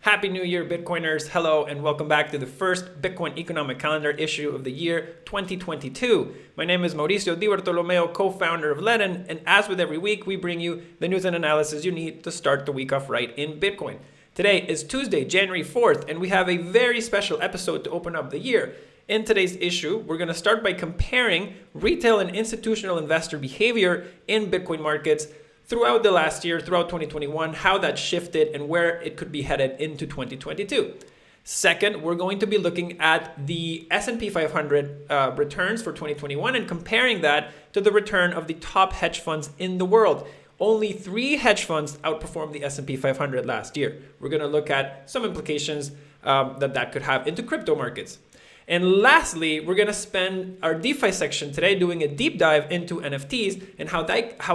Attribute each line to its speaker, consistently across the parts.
Speaker 1: Happy New Year, Bitcoiners. Hello, and welcome back to the first Bitcoin Economic Calendar issue of the year 2022. My name is Mauricio Di Bartolomeo, co-founder of Ledn, and as with every week, we bring you the news and analysis you need to start the week off right in Bitcoin. Today is Tuesday, January 4th, and we have a very special episode to open up the year. In today's issue, we're going to start by comparing retail and institutional investor behavior in Bitcoin markets throughout the last year, throughout 2021, how that shifted and where it could be headed into 2022. Second, we're going to be looking at the S&P 500 returns for 2021 and comparing that to the return of the top hedge funds in the world. Only 3 hedge funds outperformed the S&P 500 last year. We're going to look at some implications that could have into crypto markets. And lastly, we're going to spend our DeFi section today doing a deep dive into NFTs and how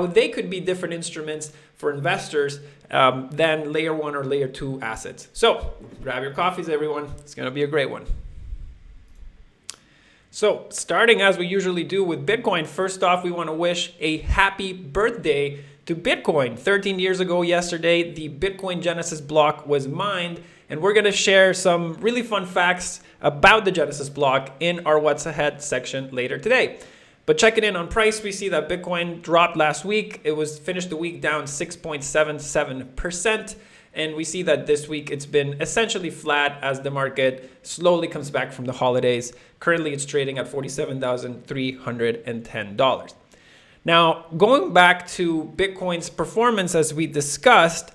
Speaker 1: they could be different instruments for investors than layer 1 or layer 2 assets. So grab your coffees, everyone. It's going to be a great one. So starting as we usually do with Bitcoin, first off, we want to wish a happy birthday to Bitcoin. 13 years ago yesterday, the Bitcoin Genesis block was mined, and we're going to share some really fun facts about the Genesis block in our What's Ahead section later today. But checking in on price, we see that Bitcoin dropped last week. It was finished the week down 6.77%. And we see that this week it's been essentially flat as the market slowly comes back from the holidays. Currently, it's trading at $47,310. Now, going back to Bitcoin's performance, as we discussed,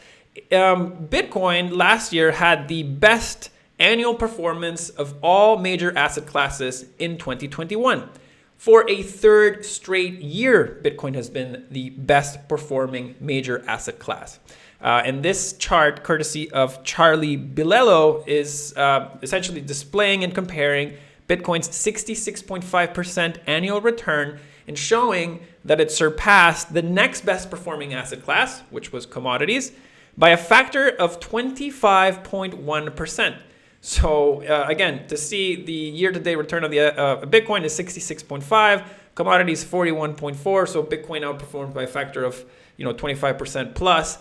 Speaker 1: Bitcoin last year had the best annual performance of all major asset classes in 2021. For a third straight year, Bitcoin has been the best performing major asset class. And this chart, courtesy of Charlie Bilello, is essentially displaying and comparing Bitcoin's 66.5% annual return and showing that it surpassed the next best performing asset class, which was commodities, by a factor of 25.1%. So again, to see the year-to-date return of the Bitcoin is 66.5, commodities 41.4. So Bitcoin outperformed by a factor of 25% plus.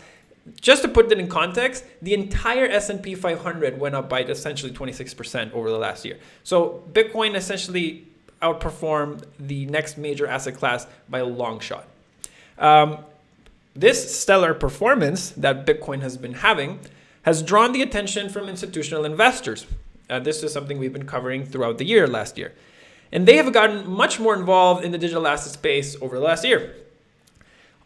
Speaker 1: Just to put that in context, the entire S&P 500 went up by essentially 26% over the last year. So Bitcoin essentially outperformed the next major asset class by a long shot. This stellar performance that Bitcoin has been having has drawn the attention from institutional investors. This is something we've been covering throughout the year last year. And they have gotten much more involved in the digital asset space over the last year.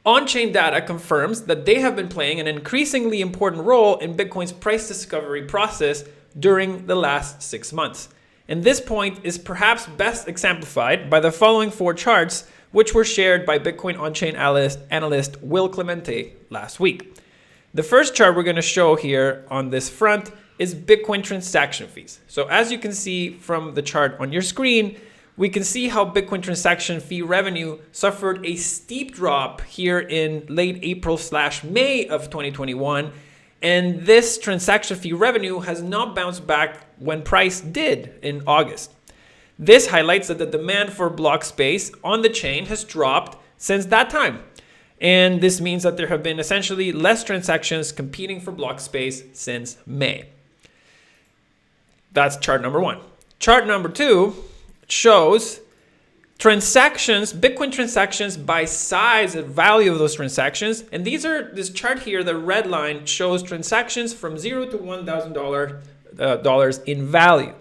Speaker 1: On-chain data confirms that they have been playing an increasingly important role in Bitcoin's price discovery process during the last 6 months. And this point is perhaps best exemplified by the following 4 charts, which were shared by Bitcoin on-chain analyst Will Clemente last week. The first chart we're going to show here on this front is Bitcoin transaction fees. So as you can see from the chart on your screen, we can see how Bitcoin transaction fee revenue suffered a steep drop here in late April/May of 2021. And this transaction fee revenue has not bounced back when price did in August. This highlights that the demand for block space on the chain has dropped since that time. And this means that there have been essentially less transactions competing for block space since May. That's chart number 1. Chart number 2 shows transactions, Bitcoin transactions by size and value of those transactions. And this chart here, the red line shows transactions from $0 to $1,000 in value.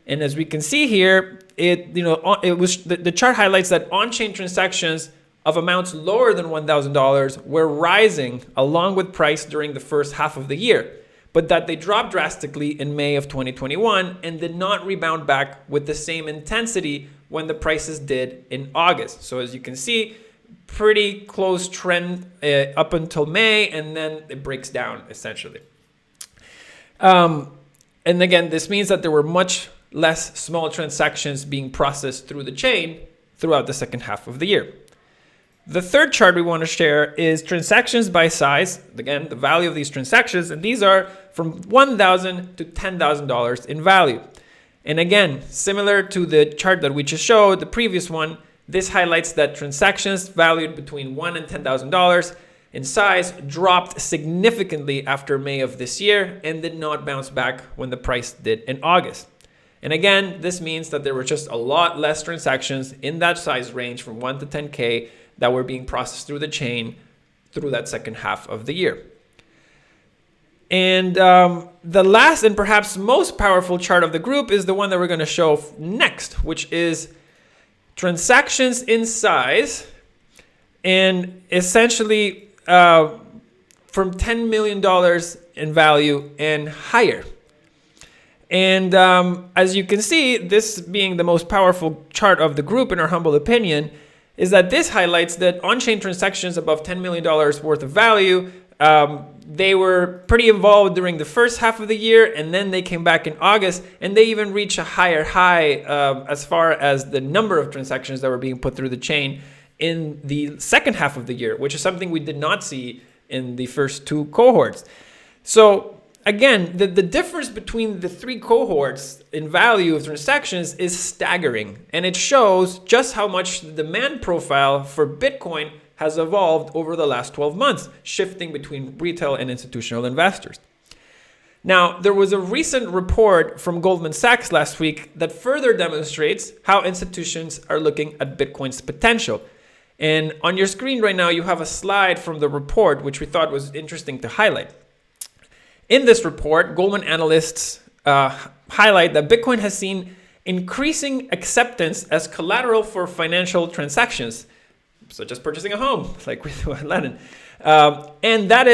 Speaker 1: And as we can see here, the chart highlights that on-chain transactions of amounts lower than $1,000 were rising along with price during the first half of the year, but that they dropped drastically in May of 2021 and did not rebound back with the same intensity when the prices did in August. So as you can see, pretty close trend up until May, and then it breaks down essentially. And again, this means that there were much less small transactions being processed through the chain throughout the second half of the year. The third chart we want to share is transactions by size. Again, the value of these transactions, and these are from $1,000 to $10,000 in value. And again, similar to the chart that we just showed, the previous one, this highlights that transactions valued between $1,000 and $10,000 in size dropped significantly after May of this year and did not bounce back when the price did in August. And again, this means that there were just a lot less transactions in that size range from 1 to 10K that were being processed through the chain through that second half of the year. And the last and perhaps most powerful chart of the group is the one that we're going to show next, which is transactions in size and essentially from $10 million in value and higher. And as you can see, this being the most powerful chart of the group, in our humble opinion, is that this highlights that on-chain transactions above $10 million worth of value, they were pretty involved during the first half of the year, and then they came back in August, and they even reached a higher high as far as the number of transactions that were being put through the chain in the second half of the year, which is something we did not see in the first two cohorts. So again, the difference between the three cohorts in value of transactions is staggering, and it shows just how much the demand profile for Bitcoin has evolved over the last 12 months, shifting between retail and institutional investors. Now, there was a recent report from Goldman Sachs last week that further demonstrates how institutions are looking at Bitcoin's potential. And on your screen right now, you have a slide from the report, which we thought was interesting to highlight. In this report, Goldman analysts highlight that Bitcoin has seen increasing acceptance as collateral for financial transactions, such as purchasing a home, like with Ledn. And that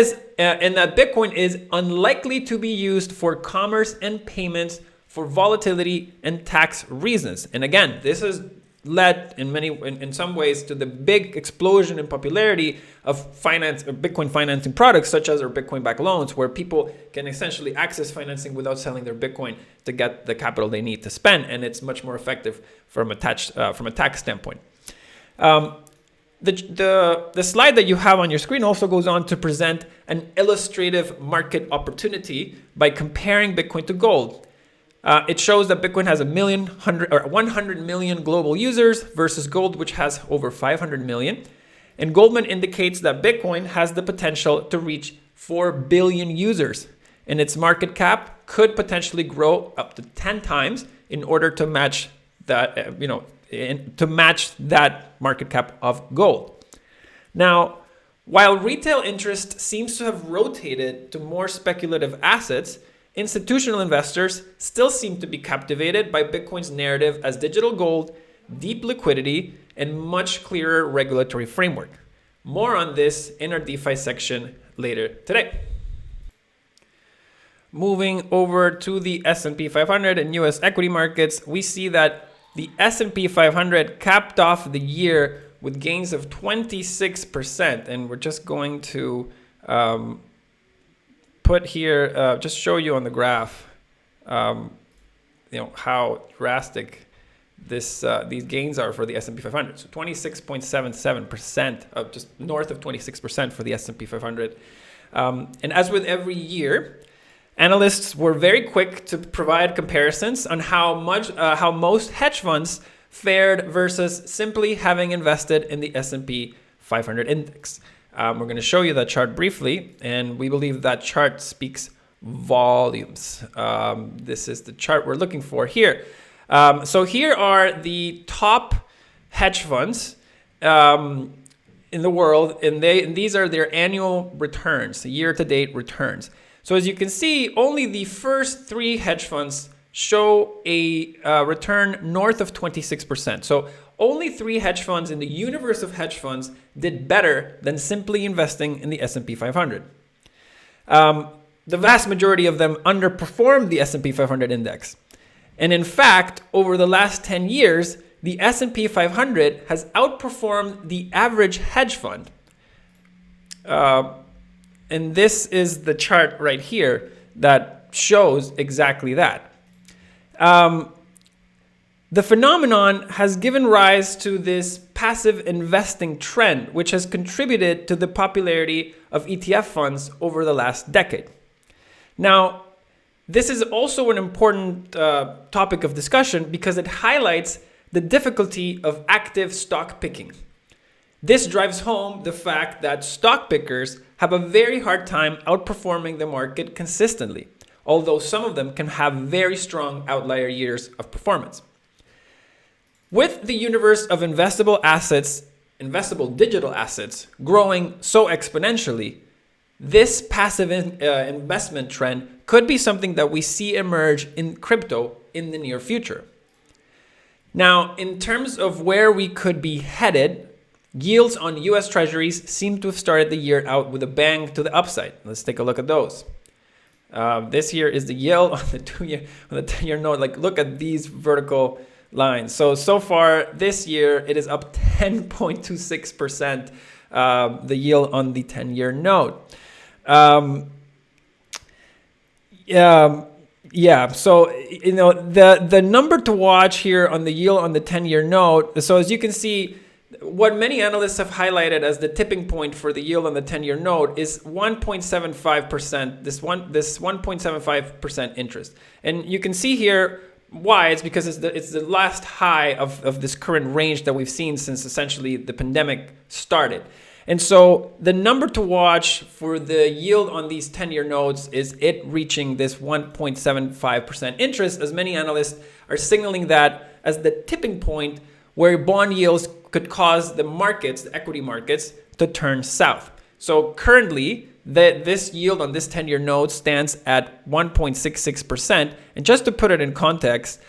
Speaker 1: Bitcoin is unlikely to be used for commerce and payments for volatility and tax reasons. And again, this has led in some ways to the big explosion in popularity of Bitcoin financing products, such as our Bitcoin-backed loans, where people can essentially access financing without selling their Bitcoin to get the capital they need to spend, and it's much more effective from a tax standpoint. The slide that you have on your screen also goes on to present an illustrative market opportunity by comparing Bitcoin to gold. It shows that Bitcoin has 100 million global users versus gold, which has over 500 million. And Goldman indicates that Bitcoin has the potential to reach 4 billion users, and its market cap could potentially grow up to 10 times in order to match that, that market cap of gold. Now, while retail interest seems to have rotated to more speculative assets, institutional investors still seem to be captivated by Bitcoin's narrative as digital gold, deep liquidity, and much clearer regulatory framework. More on this in our DeFi section later today. Moving over to the S&P 500 and US equity markets, we see that the S&P 500 capped off the year with gains of 26%, and we're just going to put here, just show you on the graph, how drastic these gains are for the S&P 500. So 26.77%, just north of 26% for the S&P 500. And as with every year, analysts were very quick to provide comparisons on how most hedge funds fared versus simply having invested in the S&P 500 index. We're going to show you that chart briefly, and we believe that chart speaks volumes. This is the chart we're looking for here. So here are the top hedge funds in the world, and these are their annual returns, year-to-date returns. So as you can see, only the first three hedge funds show a return north of 26%. So only three hedge funds in the universe of hedge funds did better than simply investing in the S&P 500. The vast majority of them underperformed the S&P 500 index. And in fact, over the last 10 years, the S&P 500 has outperformed the average hedge fund. And this is the chart right here that shows exactly that. The phenomenon has given rise to this passive investing trend, which has contributed to the popularity of ETF funds over the last decade. Now, this is also an important topic of discussion because it highlights the difficulty of active stock picking. This drives home the fact that stock pickers have a very hard time outperforming the market consistently, although some of them can have very strong outlier years of performance. With the universe of investable digital assets growing so exponentially, this passive investment trend could be something that we see emerge in crypto in the near future. Now, in terms of where we could be headed, yields on US Treasuries seem to have started the year out with a bang to the upside. Let's take a look at those. This here is the yield on the 10-year note. Like, look at these vertical lines. So far this year, it is up 10.26%, the yield on the 10-year note. So, the number to watch here on the yield on the 10-year note. So as you can see, what many analysts have highlighted as the tipping point for the yield on the 10-year note is 1.75%, this 1.75% interest. And you can see here why. It's because it's the last high of this current range that we've seen since essentially the pandemic started. And so the number to watch for the yield on these 10-year notes is it reaching this 1.75% interest, as many analysts are signaling that as the tipping point where bond yields could cause the markets, the equity markets, to turn south. So currently, this yield on this 10-year note stands at 1.66%. And just to put it in context,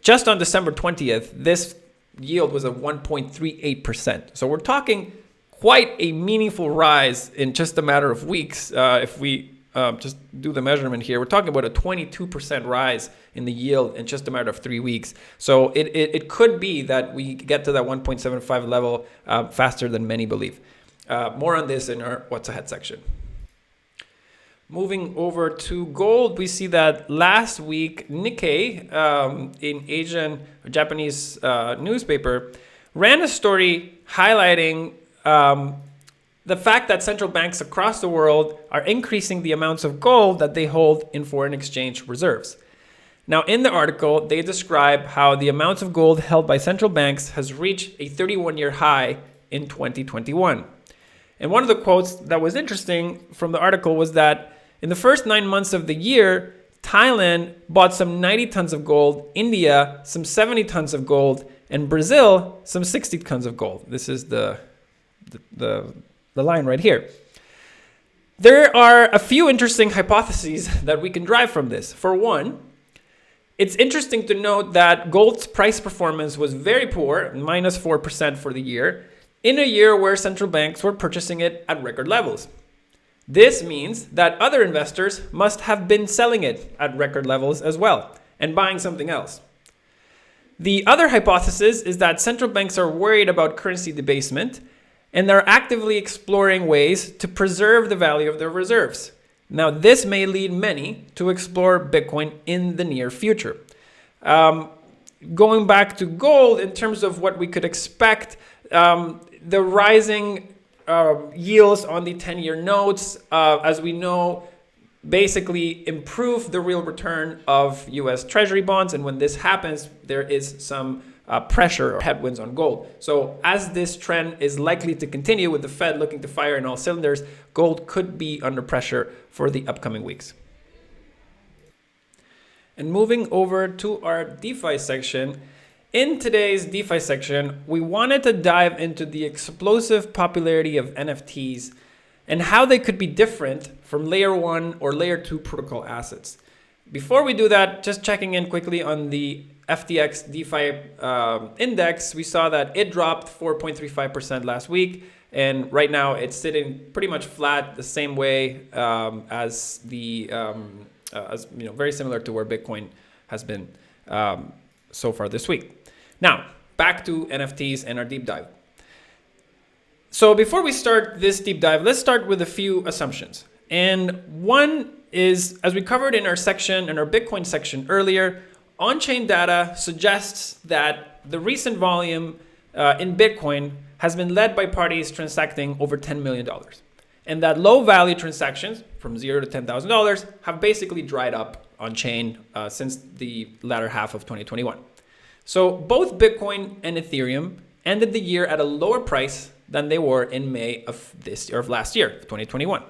Speaker 1: just on December 20th, this yield was at 1.38%. So we're talking quite a meaningful rise in just a matter of weeks. If we just do the measurement here, we're talking about a 22% rise in the yield in just a matter of 3 weeks. So it could be that we get to that 1.75 level faster than many believe. More on this in our What's Ahead section. Moving over to gold, we see that last week Nikkei, in Asian or Japanese newspaper, ran a story highlighting the fact that central banks across the world are increasing the amounts of gold that they hold in foreign exchange reserves. Now, in the article, they describe how the amounts of gold held by central banks has reached a 31-year high in 2021. And one of the quotes that was interesting from the article was that in the first 9 months of the year, Thailand bought some 90 tons of gold, India some 70 tons of gold, and Brazil some 60 tons of gold. This is the line right here. There are a few interesting hypotheses that we can drive from this. For one, it's interesting to note that gold's price performance was very poor, minus 4% for the year, in a year where central banks were purchasing it at record levels. This means that other investors must have been selling it at record levels as well and buying something else. The other hypothesis is that central banks are worried about currency debasement and they're actively exploring ways to preserve the value of their reserves. Now, this may lead many to explore Bitcoin in the near future. Going back to gold, in terms of what we could expect, the rising yields on the 10-year notes, as we know, basically improve the real return of US Treasury bonds. And when this happens, there is some pressure or headwinds on gold. So as this trend is likely to continue with the Fed looking to fire in all cylinders, gold could be under pressure for the upcoming weeks. And moving over to our DeFi section, in today's DeFi section, we wanted to dive into the explosive popularity of NFTs and how they could be different from layer 1 or layer 2 protocol assets. Before we do that, just checking in quickly on the FTX DeFi index, we saw that it dropped 4.35% last week, and right now it's sitting pretty much flat, the same way as very similar to where Bitcoin has been so far this week. Now, back to NFTs and our deep dive. So before we start this deep dive, let's start with a few assumptions. And one is, as we covered in our Bitcoin section earlier, on-chain data suggests that the recent volume in Bitcoin has been led by parties transacting over $10 million. And that low-value transactions from $0 to $10,000 have basically dried up on-chain since the latter half of 2021. So both Bitcoin and Ethereum ended the year at a lower price than they were in May of this year, of last year, 2021.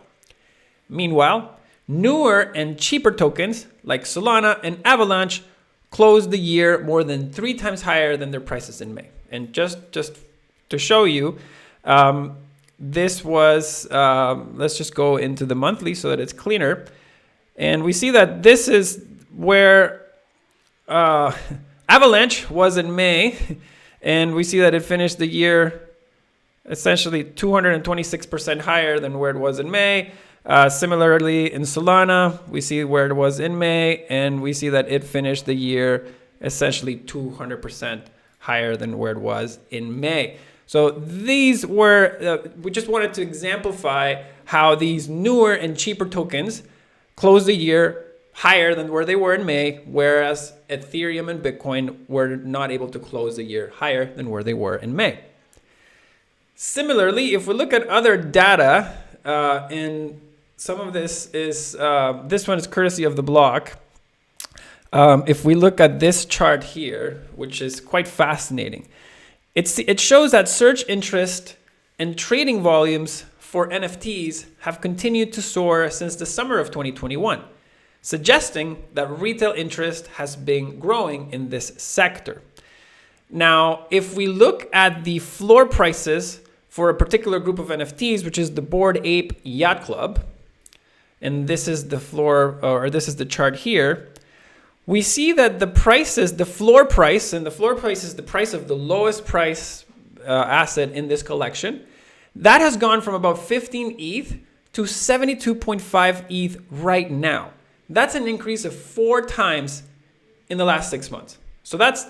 Speaker 1: Meanwhile, newer and cheaper tokens like Solana and Avalanche closed the year more than 3 times higher than their prices in May. And just to show you, this was, let's just go into the monthly so that it's cleaner. And we see that this is where Avalanche was in May. And we see that it finished the year essentially 226% higher than where it was in May. Similarly, in Solana, we see where it was in May, and we see that it finished the year essentially 200% higher than where it was in May. So these were, we just wanted to exemplify how these newer and cheaper tokens closed the year higher than where they were in May, whereas Ethereum and Bitcoin were not able to close the year higher than where they were in May. Similarly, if we look at other data, and some of this is, this one is courtesy of the block. If we look at this chart here, which is quite fascinating, it shows that search interest and trading volumes for NFTs have continued to soar since the summer of 2021, suggesting that retail interest has been growing in this sector. Now, if we look at the floor prices for a particular group of NFTs, which is the Bored Ape Yacht Club, and this is the floor, or this is the chart here, we see that the prices, the floor price, and the floor price is the price of the lowest price asset in this collection, that has gone from about 15 ETH to 72.5 ETH right now. That's an increase of 4 times in the last 6 months. So that's,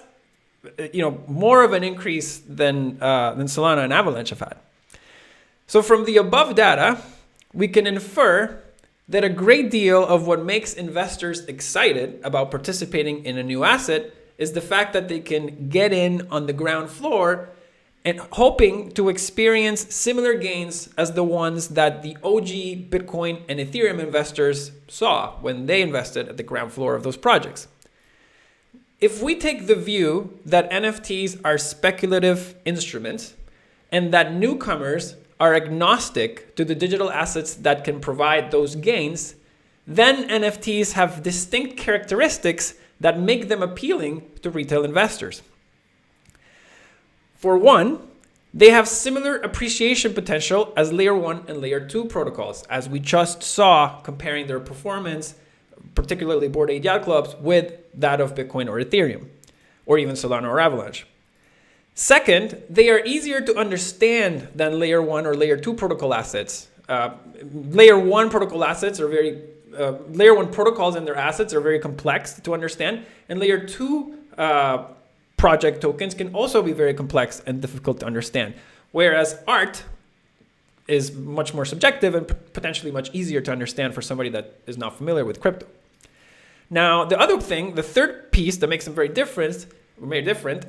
Speaker 1: more of an increase than Solana and Avalanche have had. So from the above data, we can infer that a great deal of what makes investors excited about participating in a new asset is the fact that they can get in on the ground floor and hoping to experience similar gains as the ones that the OG Bitcoin and Ethereum investors saw when they invested at the ground floor of those projects. If we take the view that NFTs are speculative instruments and that newcomers are agnostic to the digital assets that can provide those gains, then NFTs have distinct characteristics that make them appealing to retail investors. For one, they have similar appreciation potential as Layer 1 and Layer 2 protocols, as we just saw comparing their performance, particularly Bored Ape Yacht Clubs, with that of Bitcoin or Ethereum, or even Solana or Avalanche. Second, they are easier to understand than Layer 1 or Layer 2 protocol assets. Layer 1 protocol assets are Layer 1 protocols and their assets are very complex to understand, and Layer 2 project tokens can also be very complex and difficult to understand, whereas art is much more subjective and potentially much easier to understand for somebody that is not familiar with crypto. Now, the third piece that makes them very different,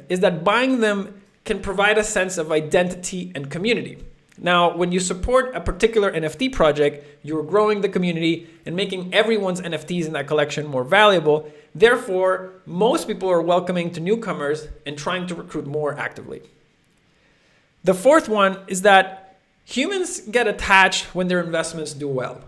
Speaker 1: is that buying them can provide a sense of identity and community. Now, when you support a particular NFT project, you're growing the community and making everyone's NFTs in that collection more valuable. Therefore, most people are welcoming to newcomers and trying to recruit more actively. The fourth one is that humans get attached when their investments do well.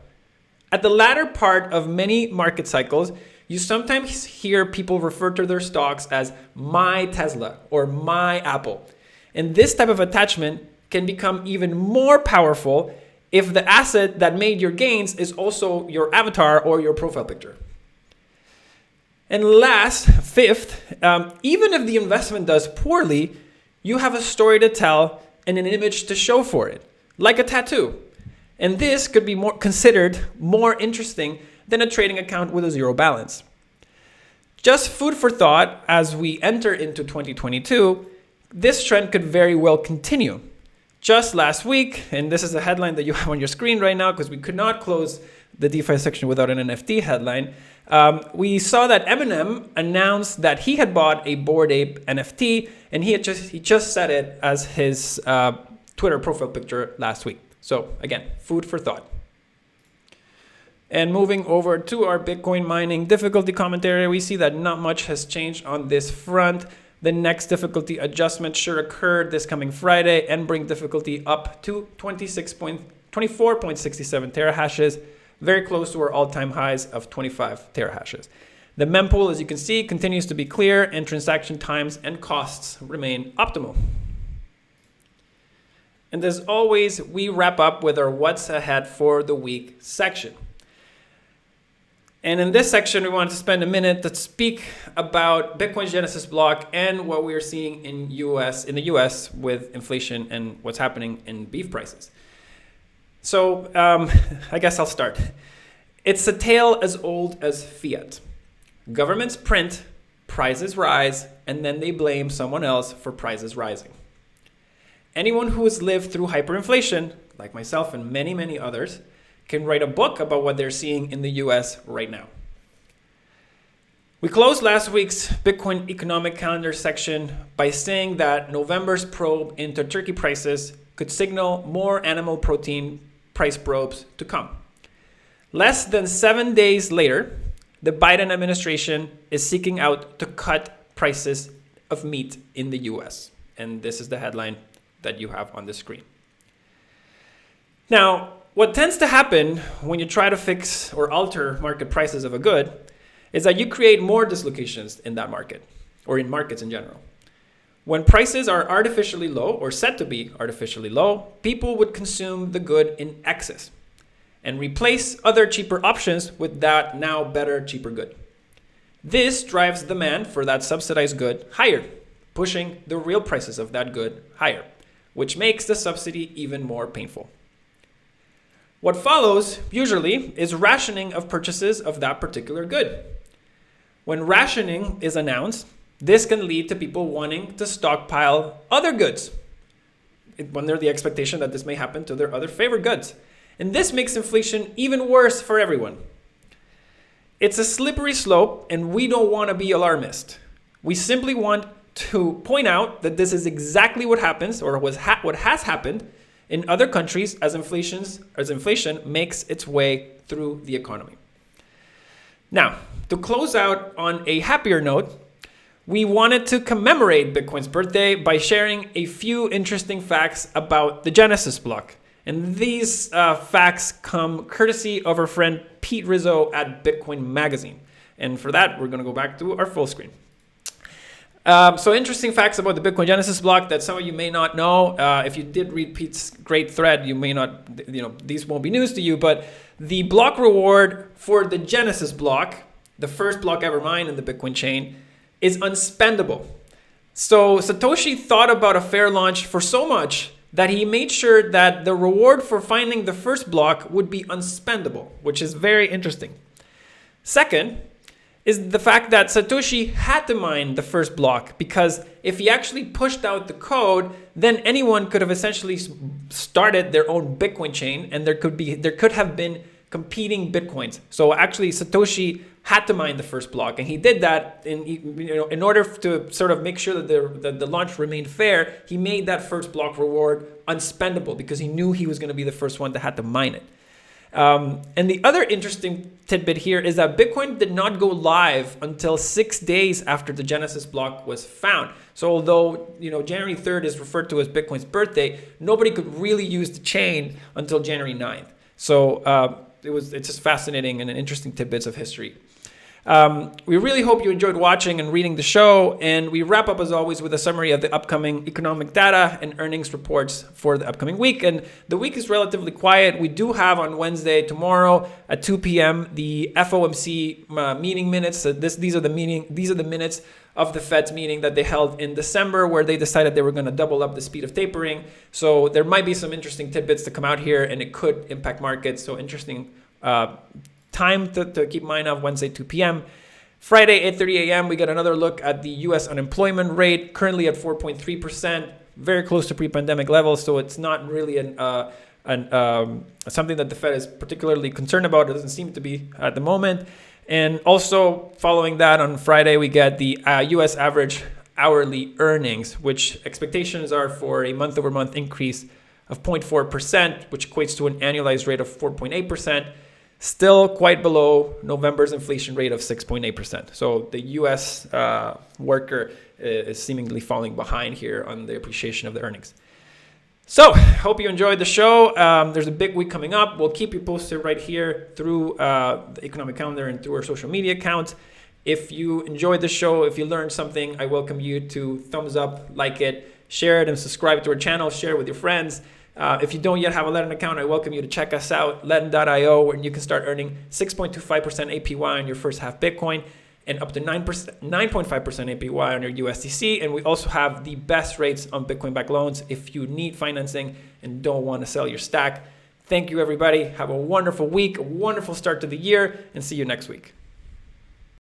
Speaker 1: At the latter part of many market cycles, you sometimes hear people refer to their stocks as my Tesla or my Apple. And this type of attachment can become even more powerful if the asset that made your gains is also your avatar or your profile picture. And last, fifth, even if the investment does poorly, you have a story to tell and an image to show for it, like a tattoo. And this could be considered more interesting than a trading account with a zero balance. Just food for thought as we enter into 2022, this trend could very well continue. Just last week, and this is a headline that you have on your screen right now because we could not close the DeFi section without an NFT headline. We saw that Eminem announced that he had bought a Bored Ape NFT, and he just set it as his Twitter profile picture last week. So again, food for thought. And moving over to our Bitcoin mining difficulty commentary, we see that not much has changed on this front. The next difficulty adjustment should occur this coming Friday and bring difficulty up to 24.67 terahashes, very close to our all-time highs of 25 terahashes. The mempool, as you can see, continues to be clear, and transaction times and costs remain optimal. And as always, we wrap up with our what's ahead for the week section. And in this section, we wanted to spend a minute to speak about Bitcoin's Genesis block and what we are seeing in the US with inflation and what's happening in beef prices. So I guess I'll start. It's a tale as old as fiat. Governments print, prices rise, and then they blame someone else for prices rising. Anyone who has lived through hyperinflation, like myself and many, many others, can write a book about what they're seeing in the US right now. We closed last week's Bitcoin economic calendar section by saying that November's probe into turkey prices could signal more animal protein price probes to come. Less than 7 days later, the Biden administration is seeking out to cut prices of meat in the US. And this is the headline that you have on the screen. Now, what tends to happen when you try to fix or alter market prices of a good is that you create more dislocations in that market, or in markets in general. When prices are artificially low or said to be artificially low, people would consume the good in excess and replace other cheaper options with that now better, cheaper good. This drives demand for that subsidized good higher, pushing the real prices of that good higher, which makes the subsidy even more painful. What follows, usually, is rationing of purchases of that particular good. When rationing is announced, this can lead to people wanting to stockpile other goods, under the expectation that this may happen to their other favorite goods. And this makes inflation even worse for everyone. It's a slippery slope, and we don't want to be alarmist. We simply want to point out that this is exactly what happens, or what has happened in other countries as inflation makes its way through the economy. Now, to close out on a happier note, we wanted to commemorate Bitcoin's birthday by sharing a few interesting facts about the Genesis block. And these facts come courtesy of our friend Pete Rizzo at Bitcoin Magazine. And for that, we're going to go back to our full screen. So interesting facts about the Bitcoin Genesis block that some of you may not know. If you did read Pete's great thread, you may not, these won't be news to you, but the block reward for the Genesis block, the first block ever mined in the Bitcoin chain, is unspendable. So Satoshi thought about a fair launch for so much that he made sure that the reward for finding the first block would be unspendable, which is very interesting. Second is the fact that Satoshi had to mine the first block, because if he actually pushed out the code, then anyone could have essentially started their own Bitcoin chain, and there could have been competing Bitcoins. So actually Satoshi had to mine the first block, and he did that in order to sort of make sure that the launch remained fair. He made that first block reward unspendable because he knew he was going to be the first one that had to mine it. And the other interesting tidbit here is that Bitcoin did not go live until 6 days after the Genesis block was found. So although January 3rd is referred to as Bitcoin's birthday, nobody could really use the chain until January 9th. So it's just fascinating and an interesting tidbits of history. We really hope you enjoyed watching and reading the show, and we wrap up as always with a summary of the upcoming economic data and earnings reports for the upcoming week. And the week is relatively quiet. We do have on Wednesday, tomorrow at 2 p.m. the FOMC meeting minutes. So these are the minutes of the Fed's meeting that they held in December, where they decided they were going to double up the speed of tapering. So there might be some interesting tidbits to come out here, and it could impact markets. So interesting time to keep in mind of Wednesday, 2 p.m. Friday, 8:30 a.m., we get another look at the U.S. unemployment rate, currently at 4.3%, very close to pre-pandemic levels. So it's not really something that the Fed is particularly concerned about. It doesn't seem to be at the moment. And also following that on Friday, we get the U.S. average hourly earnings, which expectations are for a month-over-month increase of 0.4%, which equates to an annualized rate of 4.8%. still quite below November's inflation rate of 6.8%. So the US worker is seemingly falling behind here on the appreciation of the earnings. So, hope you enjoyed the show. There's a big week coming up. We'll keep you posted right here through the economic calendar and through our social media accounts. If you enjoyed the show, if you learned something, I welcome you to thumbs up, like it, share it, and subscribe to our channel. Share it with your friends. If you don't yet have a Ledn account, I welcome you to check us out, ledn.io, where you can start earning 6.25% APY on your first half Bitcoin and up to 9.5% APY on your USDC. And we also have the best rates on Bitcoin-backed loans if you need financing and don't want to sell your stack. Thank you, everybody. Have a wonderful week, a wonderful start to the year, and see you next week.